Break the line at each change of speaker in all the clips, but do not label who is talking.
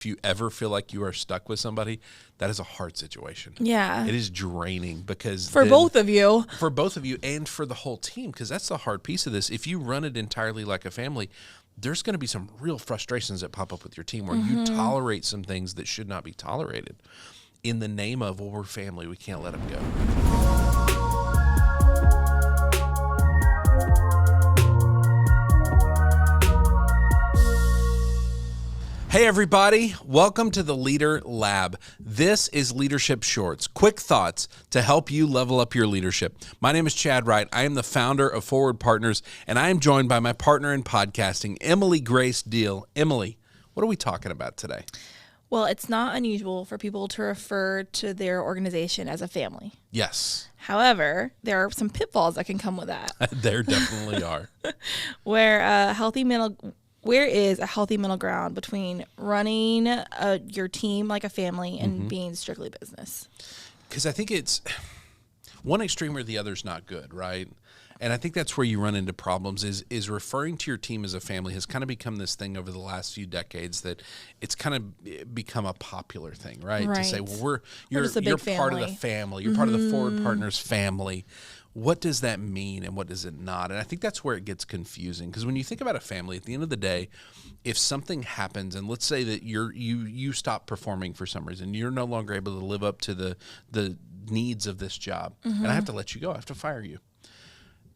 If you ever feel like you are stuck with somebody, that is a hard situation.
Yeah.
It is draining because
For both of you.
For both of you and for the whole team, because that's the hard piece of this. If you run it entirely like a family, there's going to be some real frustrations that pop up with your team where you tolerate some things that should not be tolerated in the name of, well, we're family. We can't let them go. Hey everybody, welcome to the Leader Lab. This is Leadership Shorts, quick thoughts to help you level up your leadership. My name is Chad Wright. I am the founder of Forward Partners, and I am joined by my partner in podcasting, Emily Grace Deal. Emily, what are we talking about today?
Well, it's not unusual for people to refer to their organization as a family.
Yes.
However, there are some pitfalls that can come with that.
There definitely are.
Where is a healthy middle ground between running your team like a family and being strictly business?
Because I think it's one extreme or the other is not good, right? And I think that's where you run into problems is referring to your team as a family has kind of become this thing over the last few decades that it's kind of become a popular thing, right? To say, well, you're part of the family. You're part of the Forward Partners family. What does that mean and what does it not? And I think that's where it gets confusing because when you think about a family, at the end of the day, if something happens and let's say that you stop performing for some reason, you're no longer able to live up to the needs of this job, and I have to let you go, I have to fire you.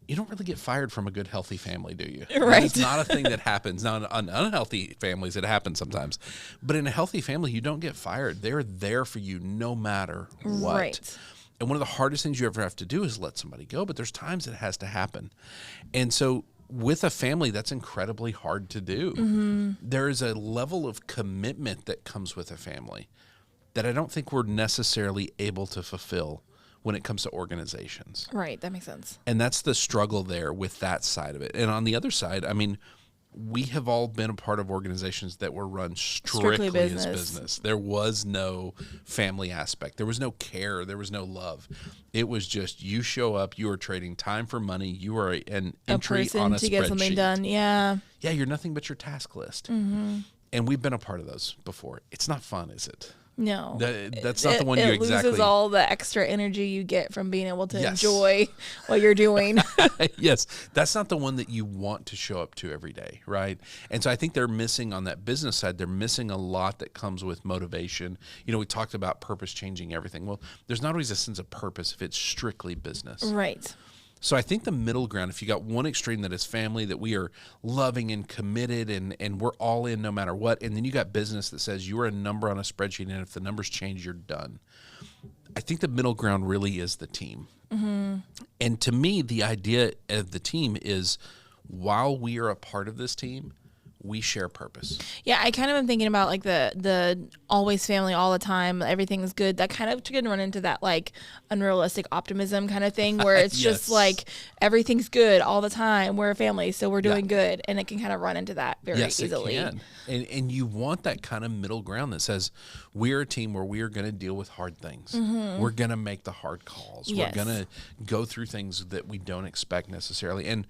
You don't really get fired from a good, healthy family, do you?
Right.
It's not a thing that happens. Now, in unhealthy families, it happens sometimes. But in a healthy family, you don't get fired. They're there for you no matter what. Right. And one of the hardest things you ever have to do is let somebody go, but there's times it has to happen. And so with a family, that's incredibly hard to do. There is a level of commitment that comes with a family that I don't think we're necessarily able to fulfill when it comes to organizations.
Right, that makes sense.
And that's the struggle there with that side of it. And on the other side, I mean, we have all been a part of organizations that were run strictly as business. There was no family aspect. There was no care. There was no love. It was just you show up, you are trading time for money. You are an entry on a spreadsheet. To get something done, yeah. Yeah, you're nothing but your task list. And we've been a part of those before. It's not fun, is it?
No.
That's not the one you exactly...
It loses all the extra energy you get from being able to enjoy what you're doing.
Yes. That's not the one that you want to show up to every day, right? And so I think they're missing on that business side. They're missing a lot that comes with motivation. You know, we talked about purpose changing everything. Well, there's not always a sense of purpose if it's strictly business.
Right.
So I think the middle ground, if you got one extreme that is family, that we are loving and committed and we're all in no matter what, and then you got business that says you're a number on a spreadsheet and if the numbers change, you're done. I think the middle ground really is the team. And to me, the idea of the team is while we are a part of this team, we share purpose.
Yeah, I kind of am thinking about like the always family all the time, everything's good. That kind of can run into that like unrealistic optimism kind of thing where it's just like everything's good all the time. We're a family, so we're doing good. And it can kind of run into that very easily.
It can. And you want that kind of middle ground that says we're a team where we are going to deal with hard things. We're going to make the hard calls. We're going to go through things that we don't expect necessarily. And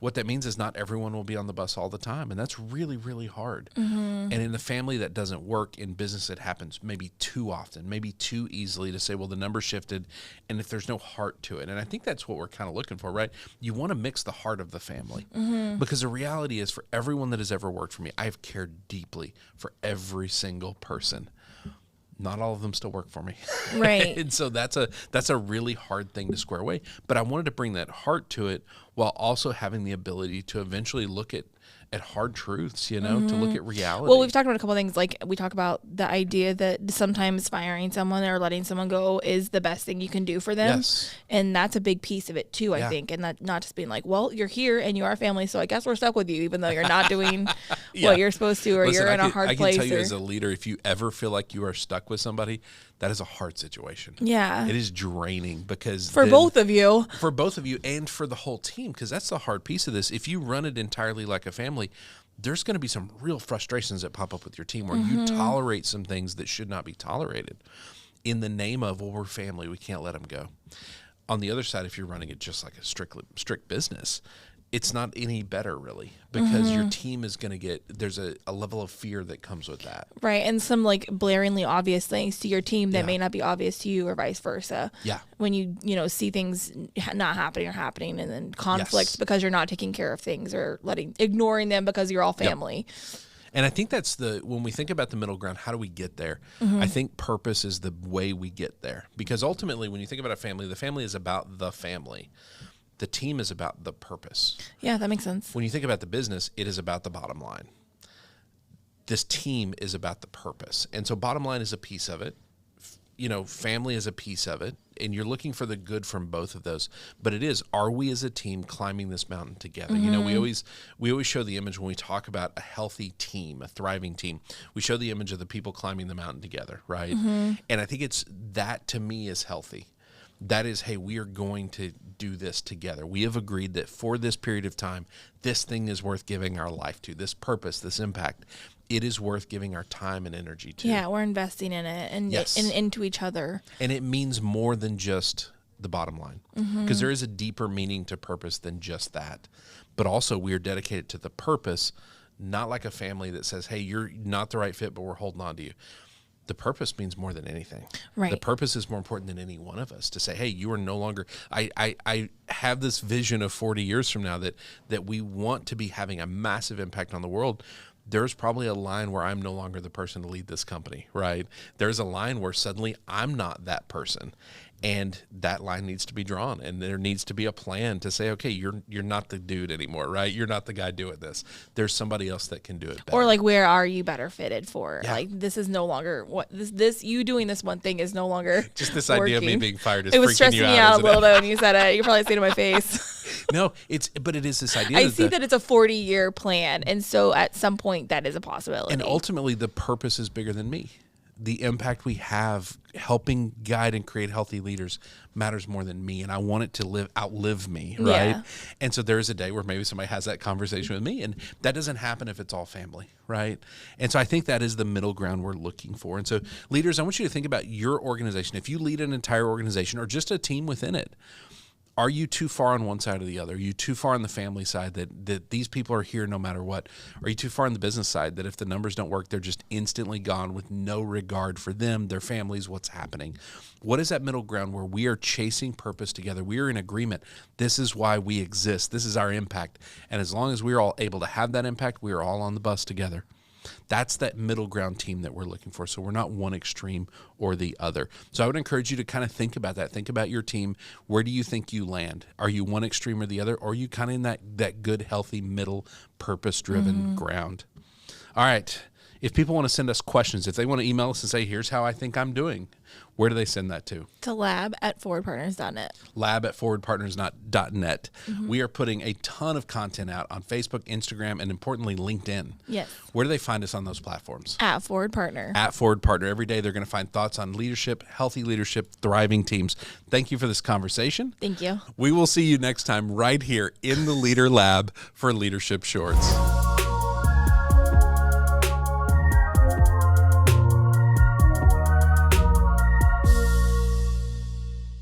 what that means is not everyone will be on the bus all the time, and that's really, really hard. And in the family, that doesn't work. In business, it happens maybe too often, maybe too easily to say, well, the number shifted, and if there's no heart to it. And I think that's what we're kind of looking for, right? You want to mix the heart of the family because the reality is for everyone that has ever worked for me, I have cared deeply for every single person. Not all of them still work for me.
Right.
And so that's a really hard thing to square away. But I wanted to bring that heart to it while also having the ability to eventually look at hard truths, you know, to look at reality.
Well, we've talked about a couple of things. Like we talk about the idea that sometimes firing someone or letting someone go is the best thing you can do for them.
Yes.
And that's a big piece of it too, I think. And that not just being like, well, you're here and you are family, so I guess we're stuck with you, even though you're not doing what you're supposed to, or
Listen,
you're in a hard place.
I can tell you as a leader, if you ever feel like you are stuck with somebody, that is a hard situation.
Yeah.
It is draining because
for both of you
and for the whole team, because that's the hard piece of this. If you run it entirely like a family, there's going to be some real frustrations that pop up with your team where you tolerate some things that should not be tolerated in the name of, well, we're family. We can't let them go. On the other side, if you're running it just like a strict business, it's not any better really, because your team is going to get, there's a level of fear that comes with that.
Right. And some like blaringly obvious things to your team that may not be obvious to you, or vice versa.
Yeah.
When you see things not happening or happening, and then conflicts because you're not taking care of things, or ignoring them because you're all family. Yep.
And I think that's when we think about the middle ground, how do we get there? I think purpose is the way we get there, because ultimately when you think about a family, the family is about the family. The team is about the purpose.
Yeah, that makes sense.
When you think about the business, it is about the bottom line. This team is about the purpose. And so bottom line is a piece of it. Family is a piece of it. And you're looking for the good from both of those. But are we as a team climbing this mountain together? We always show the image when we talk about a healthy team, a thriving team. We show the image of the people climbing the mountain together, right? And I think that to me is healthy. That is, hey, we are going to do this together. We have agreed that for this period of time, this thing is worth giving our life to, this purpose, this impact. It is worth giving our time and energy to.
Yeah, we're investing in it and into each other.
And it means more than just the bottom line, because there is a deeper meaning to purpose than just that. But also we are dedicated to the purpose, not like a family that says, hey, you're not the right fit, but we're holding on to you. The purpose means more than anything. Right. The purpose is more important than any one of us to say, hey, you are no longer, I have this vision of 40 years from now that we want to be having a massive impact on the world. There's probably a line where I'm no longer the person to lead this company, right? There's a line where suddenly I'm not that person. And that line needs to be drawn, and there needs to be a plan to say, okay, you're not the dude anymore, right? You're not the guy doing this. There's somebody else that can do it better.
Or like, where are you better fitted for? Yeah. Like, this is no longer you doing this one thing is no longer
just this working. Idea of me being fired is
it was
freaking
stressing
you
me out a little bit when you said it. You probably see it in my face.
No, but it is this idea.
I see that it's a 40-year plan, and so at some point that is a possibility.
And ultimately, the purpose is bigger than me. The impact we have helping guide and create healthy leaders matters more than me. And I want it to outlive me, right? Yeah. And so there is a day where maybe somebody has that conversation with me, and that doesn't happen if it's all family, right? And so I think that is the middle ground we're looking for. And so leaders, I want you to think about your organization. If you lead an entire organization or just a team within it, are you too far on one side or the other? Are you too far on the family side that these people are here no matter what? Are you too far on the business side that if the numbers don't work, they're just instantly gone with no regard for them, their families, what's happening? What is that middle ground where we are chasing purpose together? We are in agreement. This is why we exist. This is our impact. And as long as we're all able to have that impact, we are all on the bus together. That's that middle ground team that we're looking for. So we're not one extreme or the other. So I would encourage you to kind of think about that. Think about your team. Where do you think you land? Are you one extreme or the other? Or are you kind of in that good, healthy, middle, purpose-driven ground? All right. If people want to send us questions, if they want to email us and say, here's how I think I'm doing, where do they send that to?
To lab@forwardpartners.net.
Lab@forwardpartners.net. We are putting a ton of content out on Facebook, Instagram, and importantly, LinkedIn.
Yes.
Where do they find us on those platforms?
@ForwardPartner.
@ForwardPartner. Every day they're going to find thoughts on leadership, healthy leadership, thriving teams. Thank you for this conversation.
Thank you.
We will see you next time right here in the Leader Lab for Leadership Shorts.